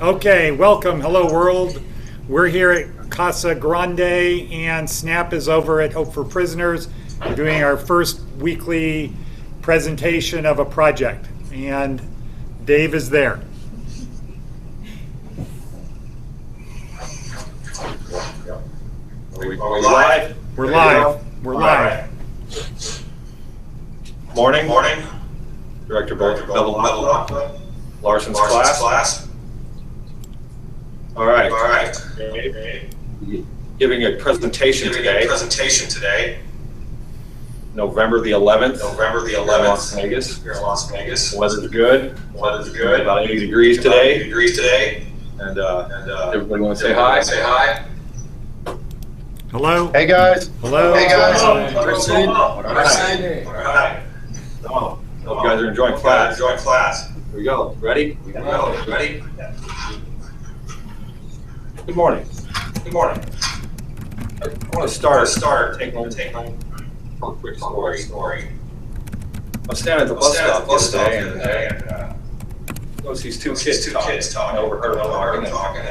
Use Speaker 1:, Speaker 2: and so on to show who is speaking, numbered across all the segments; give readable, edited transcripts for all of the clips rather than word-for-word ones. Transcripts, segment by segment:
Speaker 1: Okay, welcome. Hello, world. We're here at Casa Grande, and SNAP is over at Hope for Prisoners. We're doing our first weekly presentation of a project, and Dave is there.
Speaker 2: Are we live?
Speaker 1: We're live. We're live.
Speaker 2: Morning. Director Bevel, Larson's class. All right. Giving a presentation today. November the 11th. Here in Las Vegas. Weather's good. About 80 degrees today. And everybody want to say hi?
Speaker 1: Hello.
Speaker 3: Hey guys.
Speaker 1: Hello.
Speaker 2: All right. Hope you guys are enjoying class. Here we go. Ready? Good morning. I want to start taking a quick story. I was standing at the bus stop yesterday and noticed these two kids talking. I overheard them talking.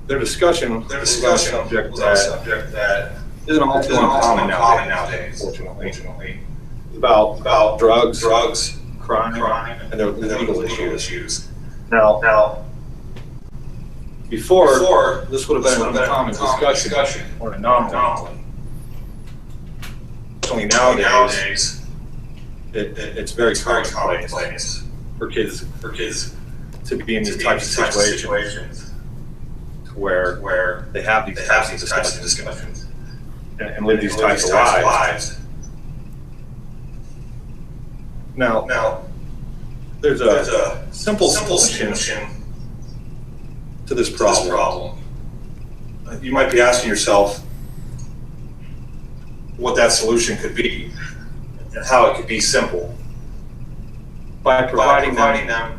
Speaker 2: Their discussion was on a subject that isn't all too uncommon nowadays, unfortunately. About drugs, crime, and their legal issues. Now, before, this would have been an uncommon discussion or an anomaly. Only nowadays, it's very commonplace for kids to be in these types of situations where they have these types of discussions and live these types of lives. Now, there's a simple solution to this problem. You might be asking yourself what that solution could be and how it could be simple. By providing them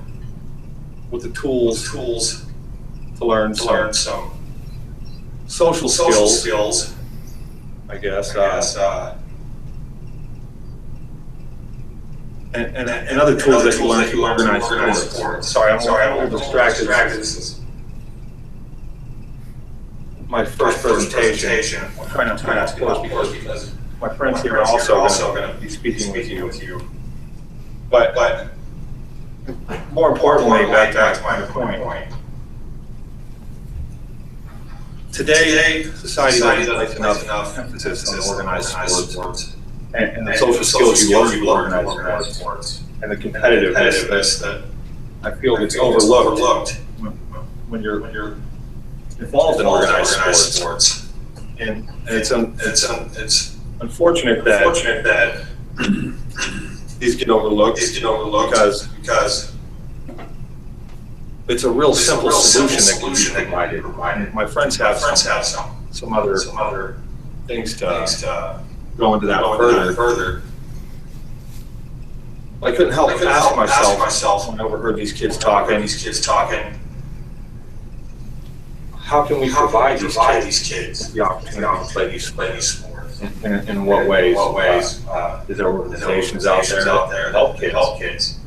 Speaker 2: with the tools to learn some social skills, I guess, and other tools that you learn to organize sports. Sorry, I'm a little distracted. This is my first presentation. I'm trying not to close because my friends here are also going to be speaking with you. But more importantly, back to my point. Today, society doesn't place enough emphasis on organized sports and the social skills you learn to organize sports and the competitiveness that I feel gets overlooked when you're involved in organized sports. And it's unfortunate that these get overlooked because it's a real simple solution that can be provided. My friends have some other things to go into that further. I couldn't help but ask myself when I overheard these kids talking, how can we provide these kids the opportunity to play these sports? In what ways? Is there organizations out there that help kids?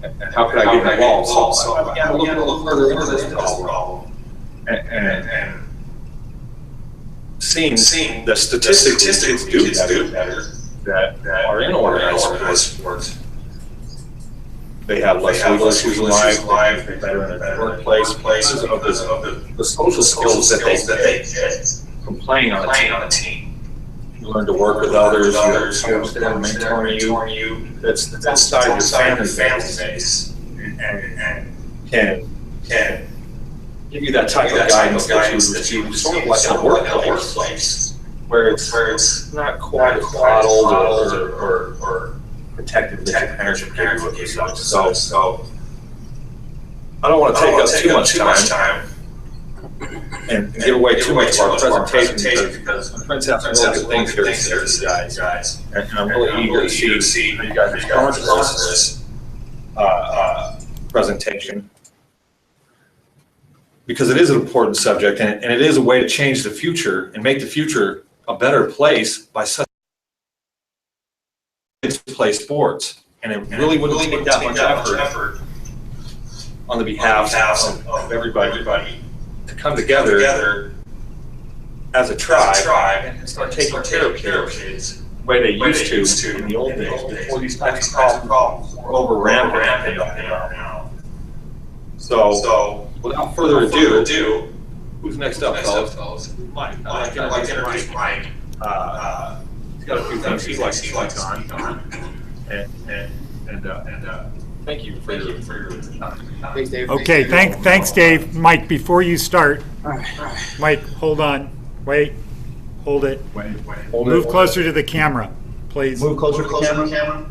Speaker 2: And how could I get involved? So I began to look a little further into this problem and seeing the statistics kids do better that are in organized sports. They have less legal issues in life, they're better in their workplace because of the social skills that they get from playing on a team. You learn to work with others, you have coaches that are mentoring you, that's outside your family base, and can give you that type of guidance that you receive sort of like in a workplace, where it's not quite as coddled or protective that your parents would give you with yourself. So I don't want to take up too much time and give away too much of our presentation because my friends have some really good things here to say to you guys. And I'm really eager to see how you guys respond to this presentation, because it is an important subject and it is a way to change the future and make the future a better place by such kids play sports. And it really wouldn't take that much effort on the behalf of everybody to come together as a tribe and start taking care of kids the way they used to in the old days before these kinds of problems were overran now. So, without further ado, who's next up, fellas? Mike. I'd like to introduce Mike. He's got a few things he'd like to speak on. And thank you for your time.
Speaker 3: Thanks, Dave.
Speaker 1: Okay, thanks, Dave. Mike, before you start, Mike, hold on. Wait. Hold it. Move closer to the camera, please.
Speaker 2: Move closer to the camera.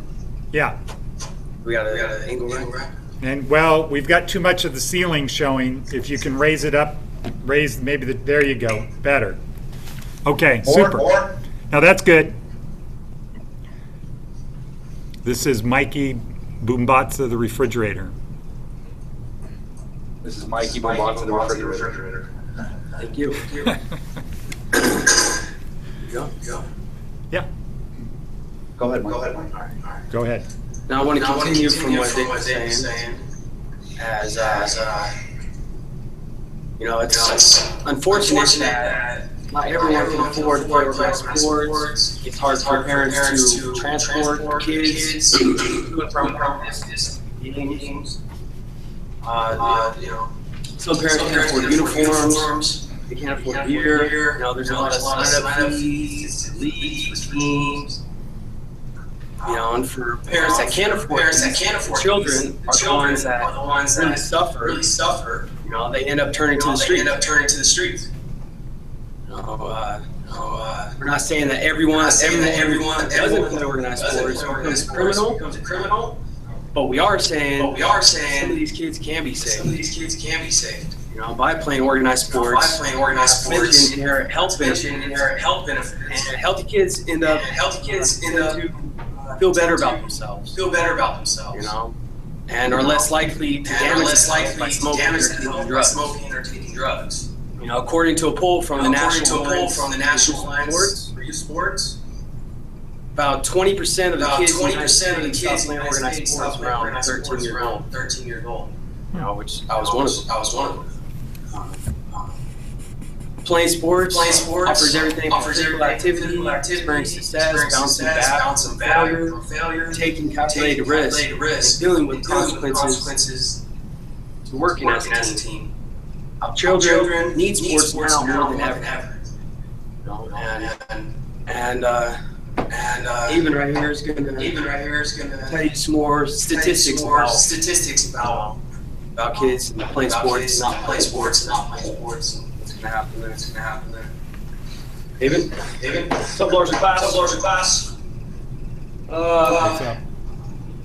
Speaker 1: Yeah.
Speaker 3: We got an angle right?
Speaker 1: And, well, we've got too much of the ceiling showing. If you can raise it up, there you go. Better. Okay, super. Now that's good. This is Mikey Boombatsa, the refrigerator.
Speaker 2: This is Mikey Boombatsa, the refrigerator.
Speaker 3: Thank you. Go.
Speaker 1: Yeah,
Speaker 2: Go ahead, Mike.
Speaker 1: go ahead.
Speaker 3: Now I want to continue from what Dave was saying. As it's unfortunate that not everyone can afford to play organized sports. It's hard for parents to transport kids to and from games. Some parents can't afford uniforms. They can't afford beer. There's a lot of sign-up fees, leagues, for teams. And for parents that can't afford children are the ones that really suffer. They end up turning to the streets. We're not saying that everyone that doesn't play organized sports becomes a criminal, but we are saying some of these kids can be saved. By playing organized sports, mentioned inherent health benefits, and healthy kids end up to feel better about themselves. And are less likely to damage themselves by smoking or taking drugs. According to a poll from the National Alliance for Youth Sports, about 20% of the kids in the United States stop playing organized sports around 13 years old. Which I was one of them. Playing sports offers everything from physical activity, experiencing success, bouncing back from failure, taking calculated risks, and dealing with consequences to working as a team. Children need sports now more than ever. And even right here is gonna tell you some more statistics about kids playing sports, not playing sports. What's gonna happen there? David? What's up, Larger Class?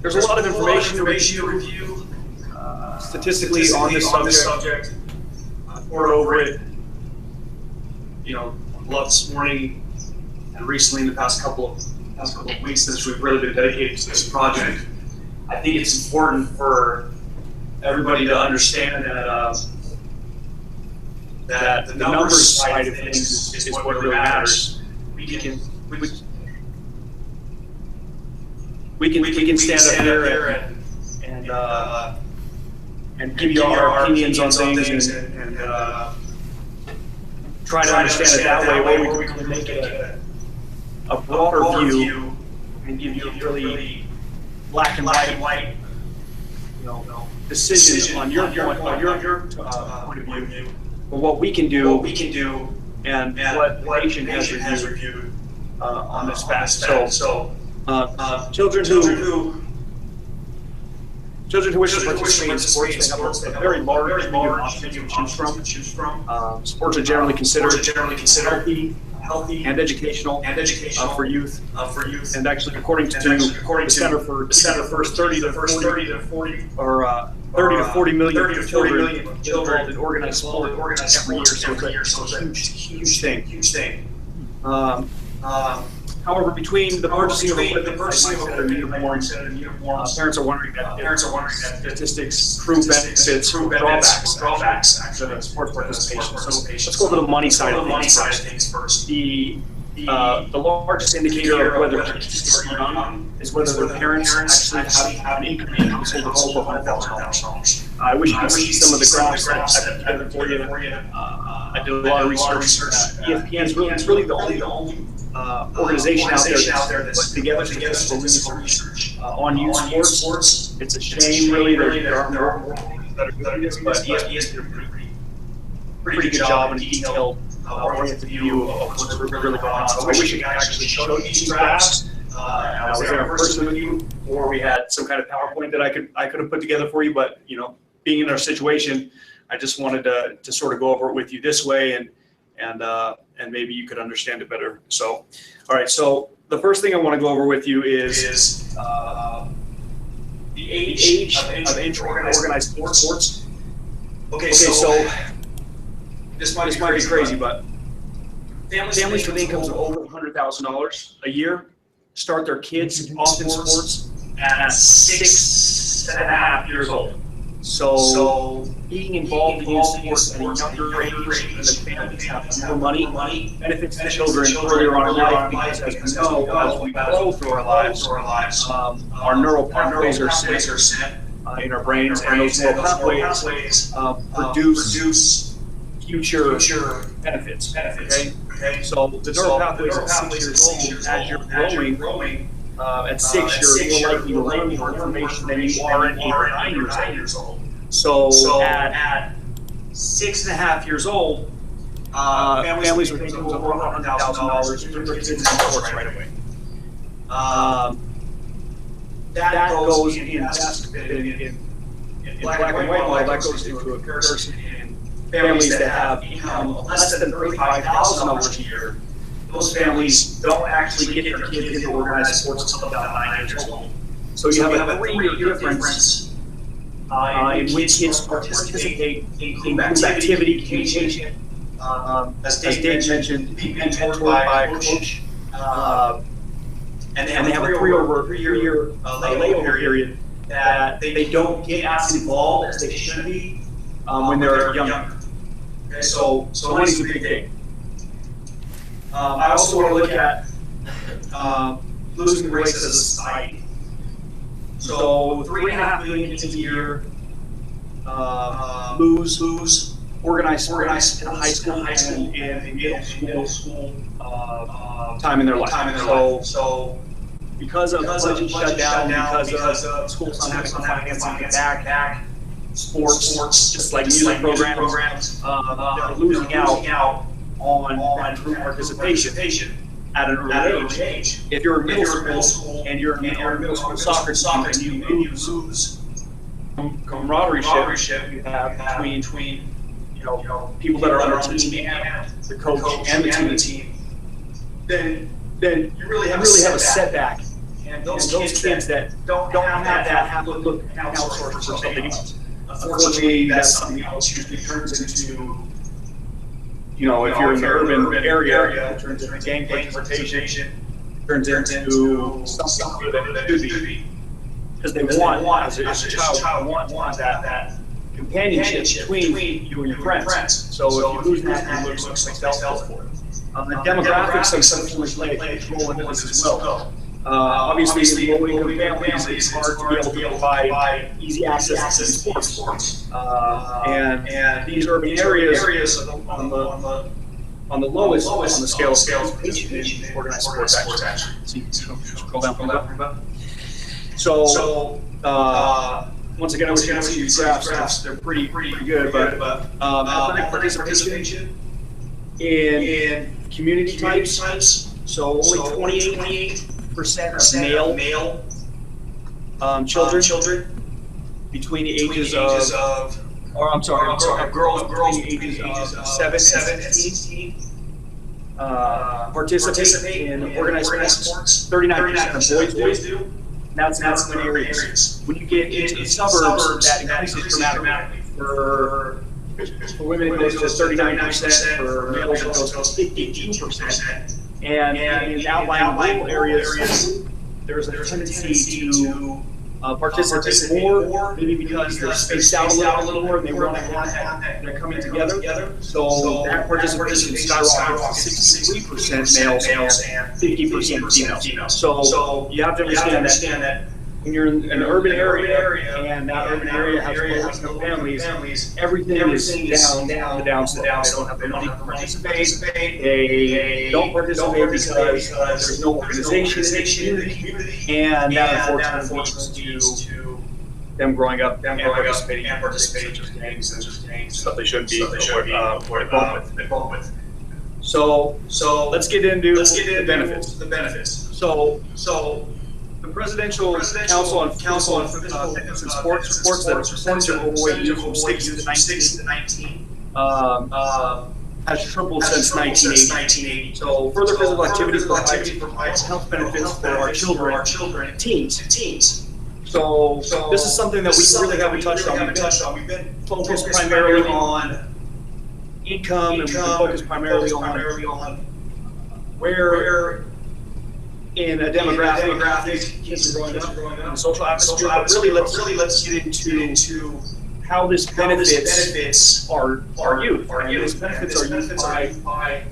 Speaker 4: There's a lot of information to review statistically on this subject. Poured over it, a lot this morning and recently in the past couple of weeks since we've really been dedicated to this project. I think it's important for everybody to understand that the numbers side of things is what really matters. We can stand up here and give you our opinions on things and try to understand it that way, where we can make it a broader view and give you a really black and white decision on your point of view, or what we can do and what the nation has reviewed on this fast. So children who wish to participate in sports, they have a very large option to choose from. Sports are generally considered healthy and educational for youth. And actually, according to the Center for First 30 to 40 or 30 to 40 million children in organized sport every year. So it's a huge thing. However, between the purchasing of equipment and uniforms, parents are wondering that statistics prove benefits, drawbacks to sports participation. So let's go to the money side of things first. The largest indicator of whether kids are young is whether their parents actually have an income in household of over $100,000. I wish you could see some of the graphs that I put together for you. I did a lot of research. ESPN is really the only organization out there that's put together statistical research on youth sports. It's a shame, really, there are more that are good at this, but ESPN did a pretty good job and detailed oriented view of what's really going on. So I wish I could actually show you these graphs. I was there in person with you, or we had some kind of PowerPoint that I could have put together for you. But being in our situation, I just wanted to sort of go over it with you this way, and maybe you could understand it better. So, all right. So the first thing I want to go over with you is the age of entry in organized sports. Okay, so this might be crazy, but families with incomes of over $100,000 a year start their kids off in sports at 6.5 years old. So being involved in sports at a younger age, and the families have more money benefits the children earlier on in life, because as we know, as we grow through our lives, our neural pathways are set in our brains, and those neural pathways produce future benefits. Okay? So the neural pathways at 6 years old, as you're growing, at 6 you're more likely to learn more information than you are at 8 or 9 years old. So at 6.5 years old, families with incomes over $100,000 put their kids in sports right away. That goes in black and white model, that goes into a comparison in families that have income of less than $35,000 a year. Those families don't actually get their kids into organized sports until about 9 years old. So you have a 3-year difference in which kids participate in group activity, communication, as Dave mentioned, being mentored by a coach, and they have a 3-year layover period that they don't get as involved as they should be when they're younger. Okay, so money's a big thing. I also want to look at losing rates as a society. So 3.5 million kids a year lose organized sports in high school and in middle school time in their life. So because of budget shutdown, because of schools not having financing to back sports, just like music programs, they're losing out on group participation at an early age. If you're in middle school and you're in middle school soccer team and you lose camaraderie you have between people that are on the team and the coach and the team, then you really have a setback. And those kids that don't have that have to look outsourced for something else. Unfortunately, that's something else usually turns into, if you're in the urban area, it turns into gang participation, turns into something that it should be. Because they want, as a child, want that companionship between you and your friends. So if you lose that, you lose something else for it. The demographics of some play a role in this as well. Obviously, in low-income families, it's hard to be able to provide easy access to sports. And these urban areas on the lowest on the scale of participation in organized sports actually. Scroll down from that. So once again, I was going to see these graphs. They're pretty good, but athletic participation in community types. So only 28% of male children between the ages of girls between the ages of 7 and 16 participate in organized sports. 39% of boys do. That's in many areas. When you get into the suburbs, that increases dramatically. For women, it goes to 39%. For males, it goes to 52%. And in outlying rural areas, there's a tendency to participate more, maybe because they're spaced out a little more and they want to have that, they're coming together. So that participation skyrockets to 63% males and 50% females. So you have to understand that when you're in an urban area and that urban area has low income families, everything is down the downslope. They don't have the money to participate. They don't participate because there's no organization in the community, and that unfortunately leads to them growing up and participating in gangs, stuff they shouldn't be involved with. So let's get into the benefits. So the Presidential Council on Fitness and Sports reports that a percentage of overweight youth from 6 to 19 has tripled since 1980. So further physical activity provides health benefits for our children and teens. So this is something that we really haven't touched on. We've been focused primarily on income, and we've been focused primarily on where in a demographic kids are growing up, in the social atmosphere. But really, let's get into how this benefits our youth. And this benefits our youth by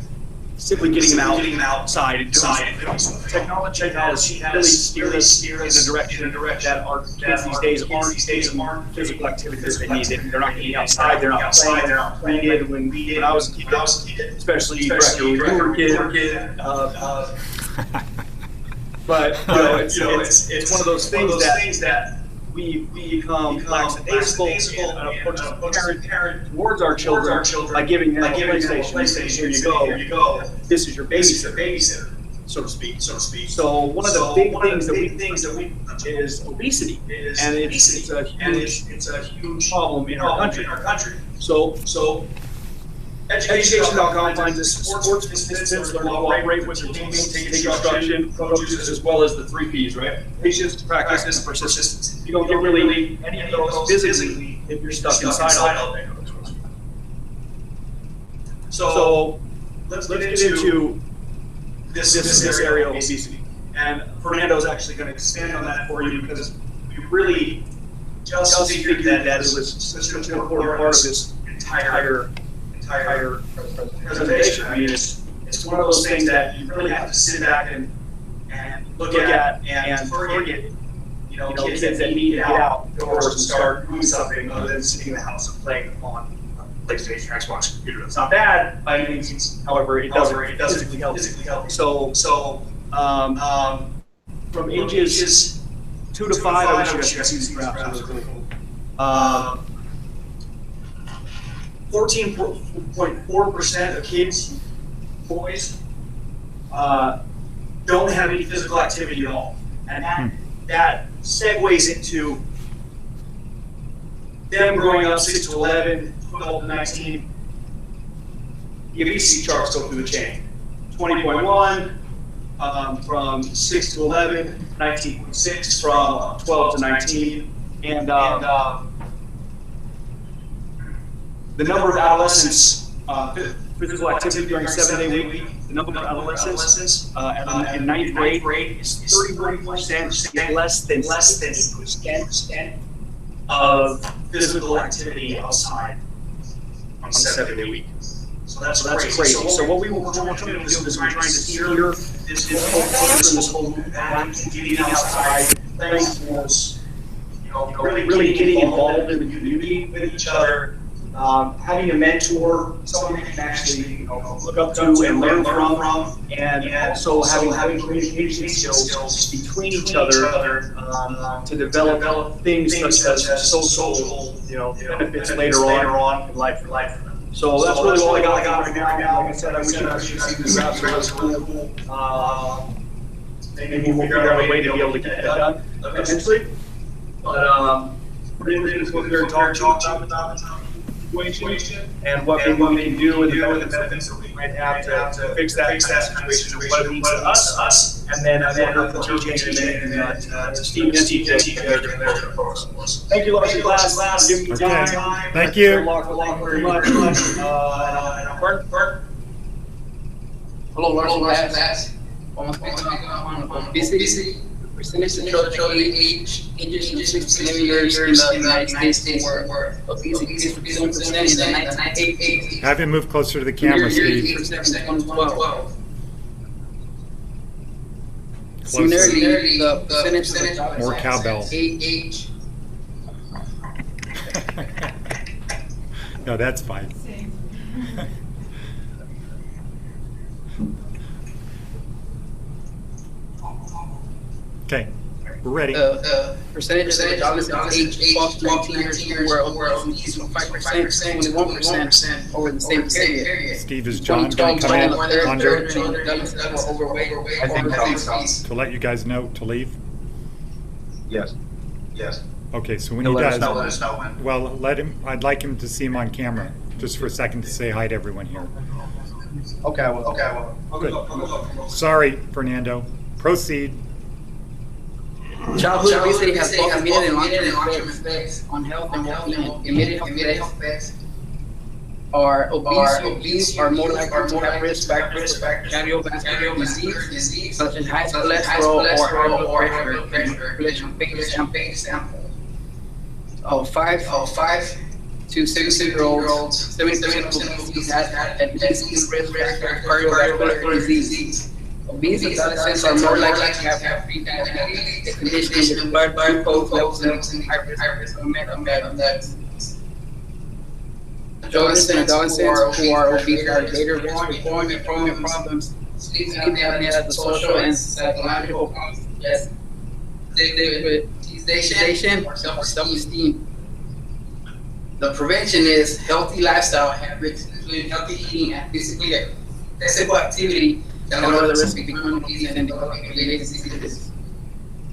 Speaker 4: simply getting them outside and doing something. Technology has really steered us in a direction that our kids these days aren't physical activities they need. They're not getting outside. They're not playing. When I was a kid, especially when you were a kid. But it's one of those things that we become lackadaisical and approach the parent towards our children by giving them a PlayStation. Here you go. This is your babysitter, so to speak. So one of the big things that we is obesity, and it's a huge problem in our country. So Education.com finds us sports participants learn to cooperate with their teammates, take instruction, coaches, as well as the 3 Ps, right? Patience, practice, and persistence. You don't get really any of those physically if you're stuck inside all day. So let's get into this area of obesity. And Fernando's actually going to expand on that for you, because we really just figured that it was such an important part of this entire presentation. I mean, it's one of those things that you really have to sit back and look at and target, kids that need to get outdoors and start doing something other than sitting in the house and playing on PlayStation or Xbox computer. It's not bad by any means. However, it doesn't physically help. So from ages 2 to 5, I wish you guys could see these graphs. It was really cool. 14.4% of kids, boys, don't have any physical activity at all. And that segues into them growing up 6 to 11, 12 to 19. The obesity charts go through the chain. 20.1 from 6 to 11, 19.6 from 12 to 19, and the number of adolescents, physical activity during 7-day week, the number of adolescents in 9th grade is 31%, less than 60% of physical activity outside on a 7-day week. So that's crazy. So what we're trying to do is we're trying to steer this whole culture and this whole movement back to getting outside, playing sports, really getting involved in the community with each other. Having a mentor, someone you can actually look up to and learn from, and also having communication skills between each other to develop things such as social benefits later on in life. So that's really all I got right now. Like I said, I wish you could see the graphs. It was cool. Maybe we'll figure out a way to be able to get that done eventually. But we're going to go here and talk about situation and what we can do and the benefits that we might have to fix that situation, what it means to us, and then I wonder if we'll change it and Steve and TJ. Thank you, Larson Glass. Give me time.
Speaker 1: Thank you.
Speaker 4: Very much.
Speaker 5: Hello, Larson Glass. Vamos a explicar on obesity. Percentage of children ages from 6 to 11 years in the United States were obesity is 1% in the 1980s.
Speaker 1: Have him move closer to the camera, Steve. Closer.
Speaker 5: Similarly, the percentage of
Speaker 1: More cowbell.
Speaker 5: age.
Speaker 1: No, that's fine. Okay, we're ready.
Speaker 5: Percentage of adolescents age 12 to 19 years who were obese from 5% to 21% over the same period.
Speaker 1: Steve, is John going to come in under
Speaker 5: Overweight.
Speaker 2: I think so.
Speaker 1: to let you guys know to leave?
Speaker 2: Yes. Yes.
Speaker 1: Okay, so when
Speaker 2: He'll
Speaker 1: he
Speaker 2: let us
Speaker 1: does,
Speaker 2: know, let us know when.
Speaker 1: well, I'd like him to see him on camera, just for a second to say hi to everyone here.
Speaker 2: Okay, well.
Speaker 1: Good. Sorry, Fernando. Proceed.
Speaker 5: Childhood obesity has both immediate and long-term effects on health and well-being. Immediate health effects are obese are more likely to have risk factors for cardiovascular disease, such as high cholesterol or high blood pressure. Population sample of 5 to 6-year-olds, 70% of obesity has at least risk factor for cardiovascular disease. Obese adolescents are more likely to have pre-diabetes, a condition with blood glucose levels and high risk of medical disease. Adolescents who are obese are greater risk for growing employment problems, sleep apnea, the social and psychological problems, sedation, or self-esteem. The prevention is healthy lifestyle habits, including healthy eating and physical activity that lower the risk of becoming obese and developing related diseases.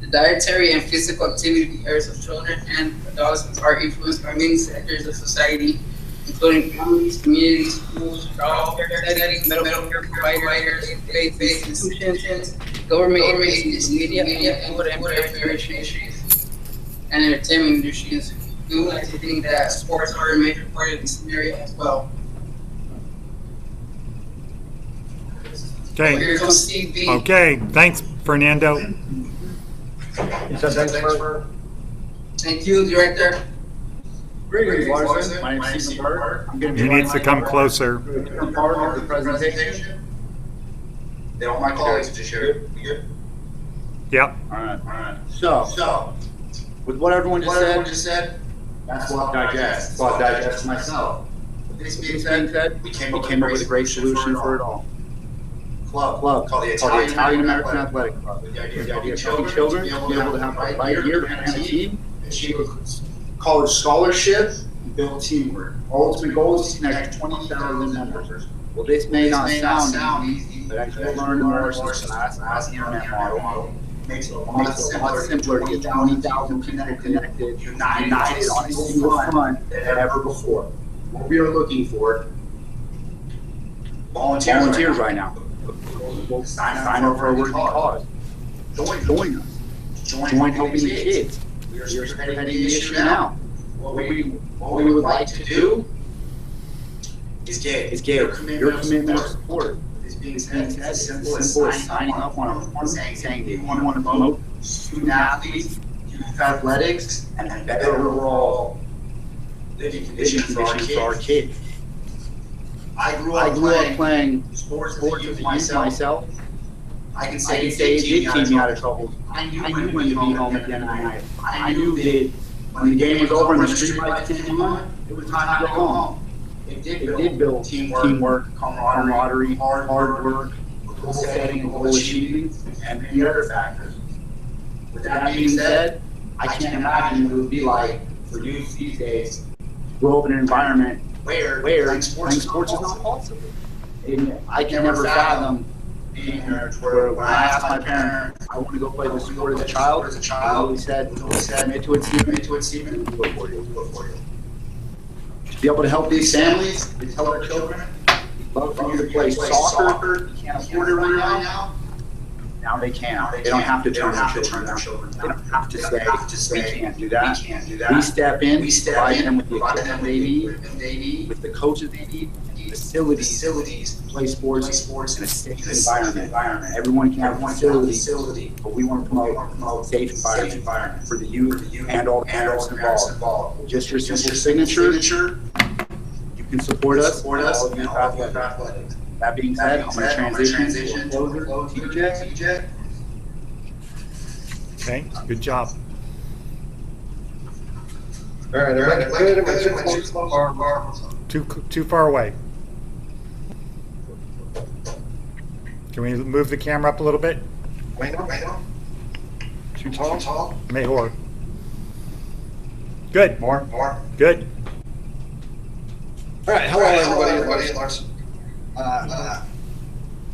Speaker 5: The dietary and physical activity areas of children and adolescents are influenced by many sectors of society, including families, communities, schools, childcare settings, medical care providers, faith-based institutions, government agencies, media, and food and beverage industries, and entertainment industries. We would like to think that sports are a major part of this area as well.
Speaker 1: Okay.
Speaker 5: Here comes Steve B.
Speaker 1: Okay, thanks, Fernando.
Speaker 5: Thank you, Director.
Speaker 6: Greetings, Larson. My name is Stephen Bird. I'm going to
Speaker 1: He
Speaker 6: be
Speaker 1: needs to come closer.
Speaker 6: a different part of the presentation.
Speaker 2: They all my colleagues to share it. We good?
Speaker 1: Yep.
Speaker 6: All right. So, with what everyone just said, that's what I'll digest. That's what I'll digest myself. With this being said, we came up with a great solution for it all. Club called the Italian American Athletic Club. With the idea of helping children be able to have a right year and a team, achieve a college scholarship, and build teamwork. Our ultimate goal is to connect 20,000 members. Well, this may not sound easy, but as you learn more since the internet model, it makes it a lot simpler to get 20,000 people connected, united on a single front than ever before. What we are looking for, volunteers right now. Sign up for a worthy cause. Join us. Join helping the kids. We are spearheading the issue now. What we would like to do is get your commitment of support. This being said, it's as simple as signing up on a form saying that you want to promote student athletes, youth athletics, and better overall living conditions for our kids. I grew up playing sports with youth myself. I can say it did keep me out of trouble. I knew when to be home at the end of the night. I knew that when the game was over and the street lights came on, it was time to go home. It did build teamwork, camaraderie, hard work, goal setting, goal achieving, and many other factors. With that being said, I can't imagine what it would be like for youth these days to grow up in an environment where playing sports is not possible. And I can never fathom being there where when I asked my parents, I want to go play the sport as a child, they always said, commit to it, Stephen, and do it for you. To be able to help these families, to tell our children, we'd love for you to play soccer, you can't afford it right now. Now they can. They don't have to turn their children down. They don't have to say, we can't do that. We step in, provide them with the equipment they need, with the coaches they need, facilities to play sports in a safe environment. Everyone can have one facility, but we want to promote a safe environment for the youth and all the parents involved. Just your simple signature, you can support us, all of youth athletics. That being said, I'm going to transition to a closer, TJ.
Speaker 1: Okay, good job.
Speaker 7: All right, am I good? Am I too close? Or-
Speaker 1: Too far away. Can we move the camera up a little bit?
Speaker 7: Wait, no. Too tall?
Speaker 1: Mayhor. Good,
Speaker 7: More?
Speaker 1: good.
Speaker 7: All right, hello everybody. Larson.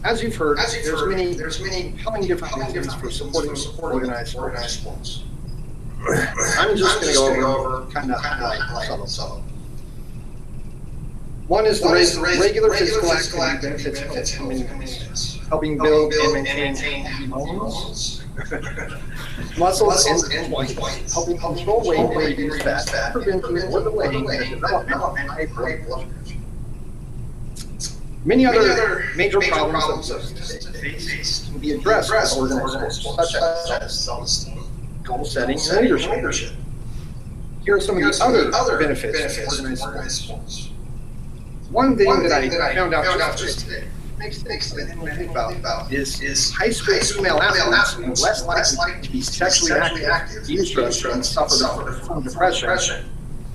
Speaker 7: As you've heard, there's many compelling different reasons for supporting organized sports. I'm just going to go over kind of highlight some of them. One is the regular physical activity benefits helping build and maintain bones, muscles, and joints, helping control weight and reduce fat, preventing overweight and development of high blood pressure. Many other major problems that face can be addressed with organized sports, such as goal setting and leadership. Here are some of the other benefits of organized sports. One thing that I found out just today makes me think about is high school female athletes are less likely to be sexually active, use drugs, and suffer from depression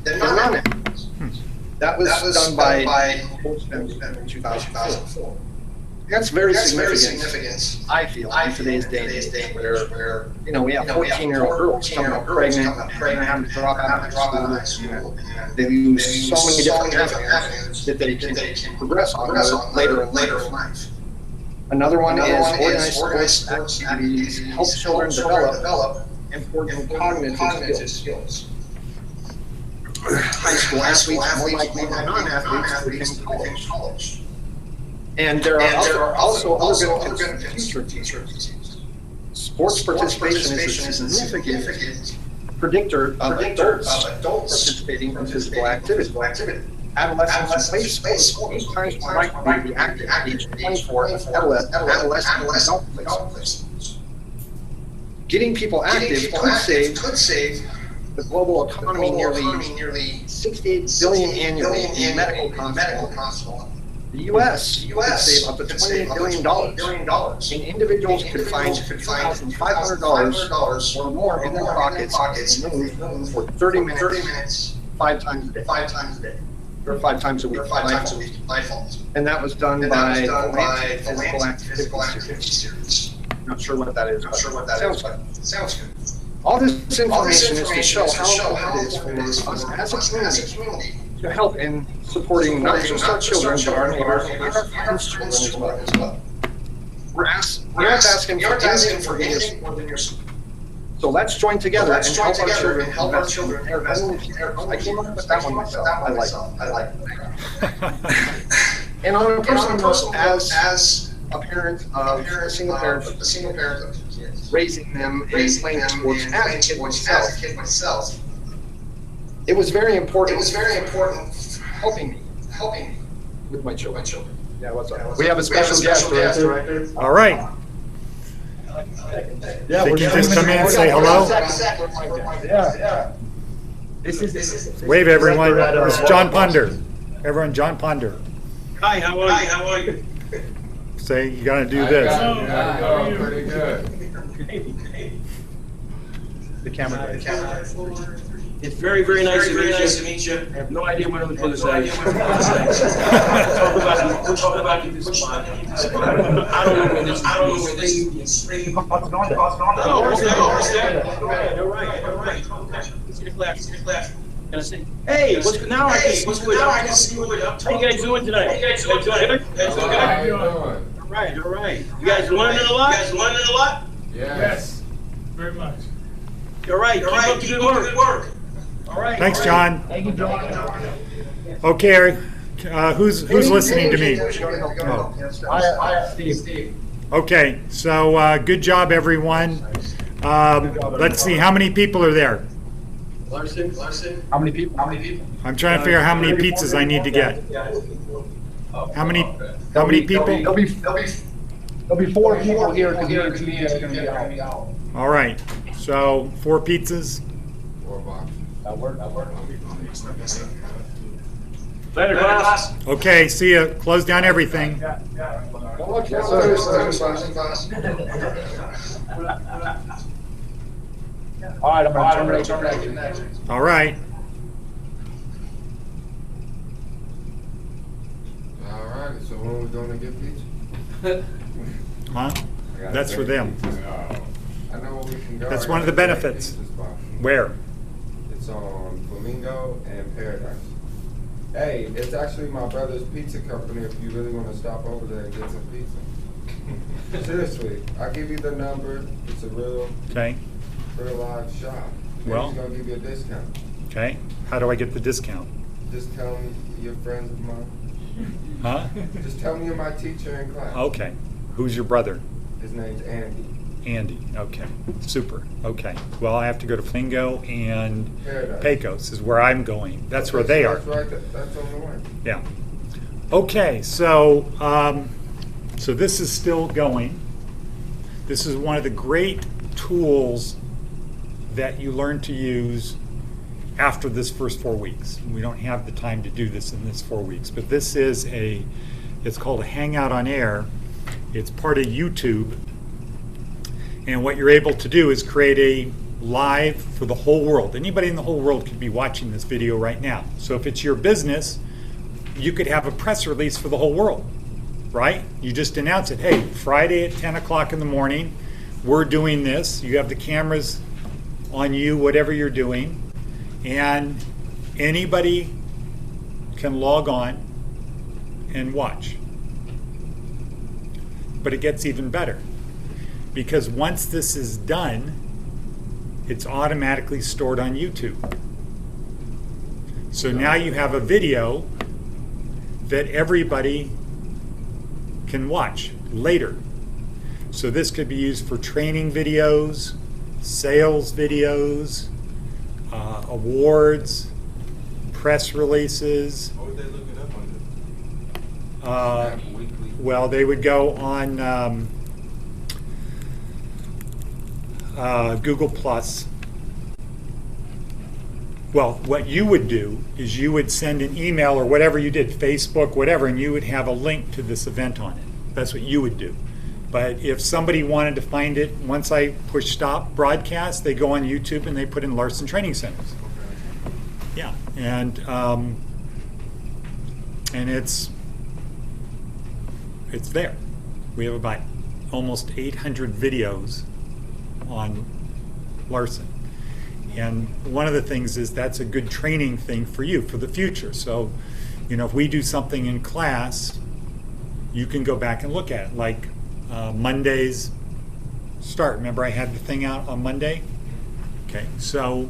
Speaker 7: than non-athletes. That was done by in 2004. That's very significant, I feel, in today's day and age, where we have 14-year-old girls coming up pregnant, having to drop out of high school. They lose so many different avenues that they can progress on later in life. Another one is organized sports activities help children develop important cognitive skills. High school athletes more likely than non-athletes to become college. And there are also other benefits for future teams. Sports participation is a significant predictor of adults participating in physical activity. Adolescents play sports 8 times more likely to be active at age 24 than adolescents and adult play sports. Getting people active could save the global economy nearly $68 billion annually in medical costs. The U.S. could save up to $28 billion, and individuals could find $2,500 or more in their pockets and move for 30 minutes, 5 times a day, or 5 times a week. And that was done by the Physical Activity Series. Not sure what that is, but sounds good. All this information is to show how important it is for us as a community to help in supporting not just our children, but our neighbors and our friends' children as well. We're not asking for anything more than your support. So let's join together and help our children invest in their own. I came up with that one myself. I like it. And on a personal note, as a parent of a single parent of kids, raising them and playing sports as a kid myself, it was very important helping me with my children. Yeah, what's up? We have a special guest, Director.
Speaker 1: All right.
Speaker 7: Yeah,
Speaker 1: They can just come in and say hello.
Speaker 7: Yeah.
Speaker 1: Wave, everyone. This is John Ponder. Everyone, John Ponder.
Speaker 3: Hi, how are you?
Speaker 1: Say, you gotta do this.
Speaker 8: Pretty good.
Speaker 7: The camera.
Speaker 3: It's very, very nice to meet you. I have no idea what I'm supposed to say. Talk about this spot. I don't know where this thing. Oh, okay. You're right. Let's get a class. Can I say, hey, now I can see what up. How you guys doing tonight? You guys doing good?
Speaker 8: How you doing?
Speaker 3: All right. You guys learning a lot?
Speaker 8: Yes. Very much.
Speaker 3: All right. Keep up the good work. All right.
Speaker 1: Thanks, John.
Speaker 8: Thank you, John.
Speaker 1: Okay, who's listening to me?
Speaker 8: Hi, Steve.
Speaker 1: Okay, so good job, everyone. Let's see, how many people are there?
Speaker 3: Larson.
Speaker 8: How many people?
Speaker 1: I'm trying to figure out how many pizzas I need to get. How many people?
Speaker 8: There'll be 4 people here because your TV is going to be out.
Speaker 1: All right, so 4 pizzas.
Speaker 8: That work.
Speaker 3: Later, class.
Speaker 1: Okay, see ya. Close down everything.
Speaker 8: All right, I'm gonna terminate the connection.
Speaker 1: All right.
Speaker 9: All right, so when we gonna get pizza?
Speaker 1: Huh? That's for them.
Speaker 9: I know where we can go.
Speaker 1: That's
Speaker 9: I
Speaker 1: one of the
Speaker 9: got a great
Speaker 1: benefits.
Speaker 9: pizza spot.
Speaker 1: Where?
Speaker 9: It's on Flamingo and Paradise. Hey, it's actually my brother's pizza company if you really want to stop over there and get some pizza. Seriously, I'll give you the number. It's a real
Speaker 1: Okay.
Speaker 9: live shop. And
Speaker 1: Well-
Speaker 9: he's gonna give you a discount.
Speaker 1: Okay. How do I get the discount?
Speaker 9: Just tell me you're friends of mine.
Speaker 1: Huh?
Speaker 9: Just tell me you're my teacher in class.
Speaker 1: Okay. Who's your brother?
Speaker 9: His name's Andy.
Speaker 1: Andy. Okay. Super. Okay. Well, I have to go to Flingo and
Speaker 9: Paradise.
Speaker 1: Pecos is where I'm going. That's where they are.
Speaker 9: That's right. That's on the way.
Speaker 1: Yeah. Okay. So, so this is still going. This is one of the great tools that you learn to use after this first 4 weeks. We don't have the time to do this in this 4 weeks, but this is it's called a Hangout on Air. It's part of YouTube. And what you're able to do is create a live for the whole world. Anybody in the whole world could be watching this video right now. So if it's your business, you could have a press release for the whole world, right? You just announce it. Hey, Friday at 10 o'clock in the morning, we're doing this. You have the cameras on you, whatever you're doing. And anybody can log on and watch. But it gets even better. Because once this is done, it's automatically stored on YouTube. So now you have a video that everybody can watch later. So this could be used for training videos, sales videos, awards, press releases.
Speaker 9: What would they look it up on?
Speaker 1: Uh,
Speaker 9: Weekly.
Speaker 1: well, they would go on Google Plus. Well, what you would do is you would send an email or whatever you did, Facebook, whatever, and you would have a link to this event on it. That's what you would do. But if somebody wanted to find it, once I push stop broadcast, they go on YouTube and they put in Larson Training Centers. Yeah, and it's there. We have about almost 800 videos on Larson. And one of the things is that's a good training thing for you for the future. So, you know, if we do something in class, you can go back and look at it. Like Monday's start. Remember I had the thing out on Monday? Okay, so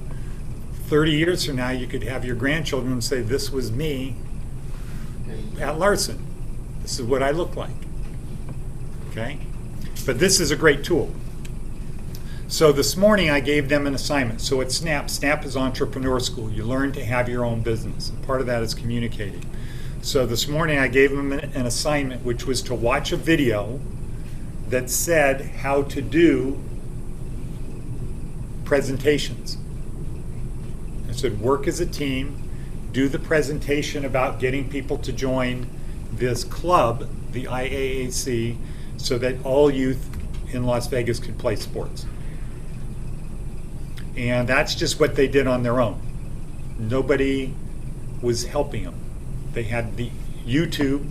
Speaker 1: 30 years from now, you could have your grandchildren say, this was me at Larson. This is what I look like. Okay? But this is a great tool. So this morning I gave them an assignment. So at SNAP, SNAP is Entrepreneur School. You learn to have your own business. And part of that is communicating. So this morning I gave them an assignment, which was to watch a video that said how to do presentations. I said, work as a team, do the presentation about getting people to join this club, the IAAC, so that all youth in Las Vegas could play sports. And that's just what they did on their own. Nobody was helping them. They had the YouTube,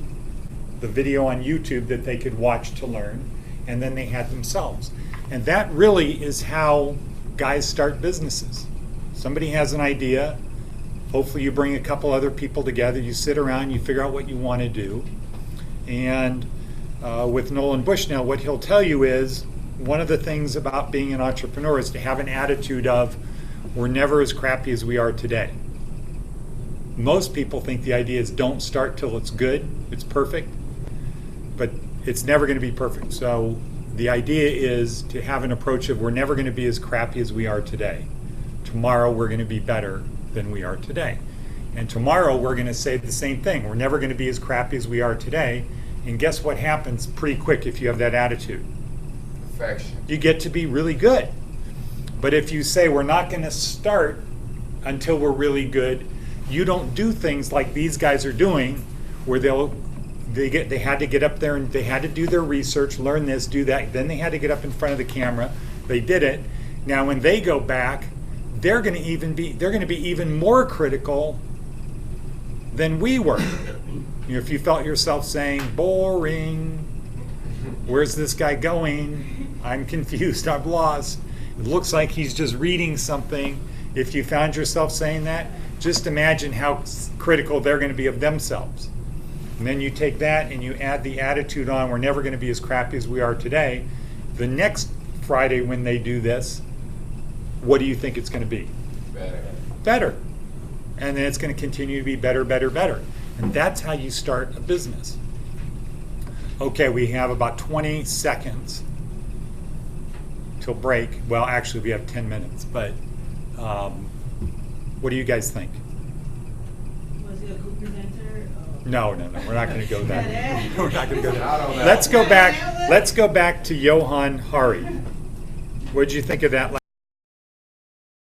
Speaker 1: the video on YouTube that they could watch to learn, and then they had themselves. And that really is how guys start businesses. Somebody has an idea, hopefully you bring a couple other people together, you sit around, you figure out what you want to do. And with Nolan Bushnell, what he'll tell you is, one of the things about being an entrepreneur is to have an attitude of, we're never as crappy as we are today. Most people think the idea is don't start till it's good, it's perfect, but it's never going to be perfect. So the idea is to have an approach of we're never going to be as crappy as we are today. Tomorrow we're going to be better than we are today. And tomorrow we're going to say the same thing. We're never going to be as crappy as we are today. And guess what happens pretty quick if you have that attitude?
Speaker 9: Perfection.
Speaker 1: You get to be really good. But if you say we're not going to start until we're really good, you don't do things like these guys are doing, where they had to get up there and they had to do their research, learn this, do that. Then they had to get up in front of the camera. They did it. Now, when they go back, they're going to be even more critical than we were. You know, if you felt yourself saying, boring, where's this guy going? I'm confused, I'm lost. It looks like he's just reading something. If you found yourself saying that, just imagine how critical they're going to be of themselves. And then you take that and you add the attitude on, we're never going to be as crappy as we are today. The next Friday when they do this, what do you think it's going to be? Better. And then it's going to continue to be better, better, better. And that's how you start a business. Okay, we have about 20 seconds till break. Well, actually, we have 10 minutes, but what do you guys think?
Speaker 10: Was it a good presenter?
Speaker 1: No, we're not going to go that. We're not going to go
Speaker 9: I don't know.
Speaker 1: that. Let's go back to Johan Hari. What did you think of that?